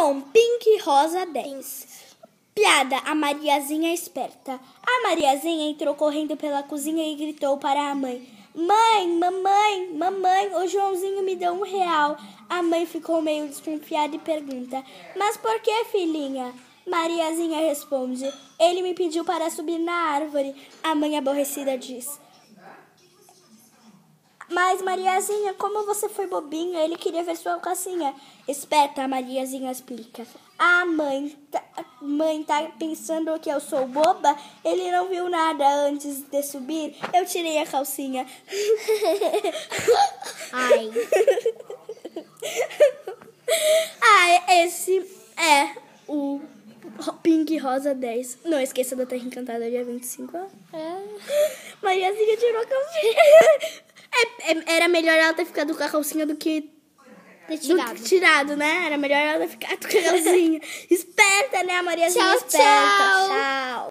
Bom, Pink Rosa 10. Piada, a Mariazinha esperta. A Mariazinha entrou correndo pela cozinha e gritou para a mãe: Mãe, mamãe, mamãe, o Joãozinho me deu R$1. A mãe ficou meio desconfiada e pergunta: Mas por que, filhinha? Mariazinha responde: Ele me pediu para subir na árvore. A mãe aborrecida diz: Mas, Mariazinha, como você foi bobinha, ele queria ver sua calcinha. Esperta, a Mariazinha explica. A mãe tá pensando que eu sou boba? Ele não viu nada antes de subir? Eu tirei a calcinha. Ai. Esse é o Pink Rosa 10. Não esqueça da Terra Encantada, dia 25. Mariazinha tirou a calcinha. Era melhor ela ter ficado com a calcinha do que tirado, né? Era melhor ela ter ficado com a calcinha. Esperta, né? A Mariazinha Tchau, esperta. tchau. Tchau.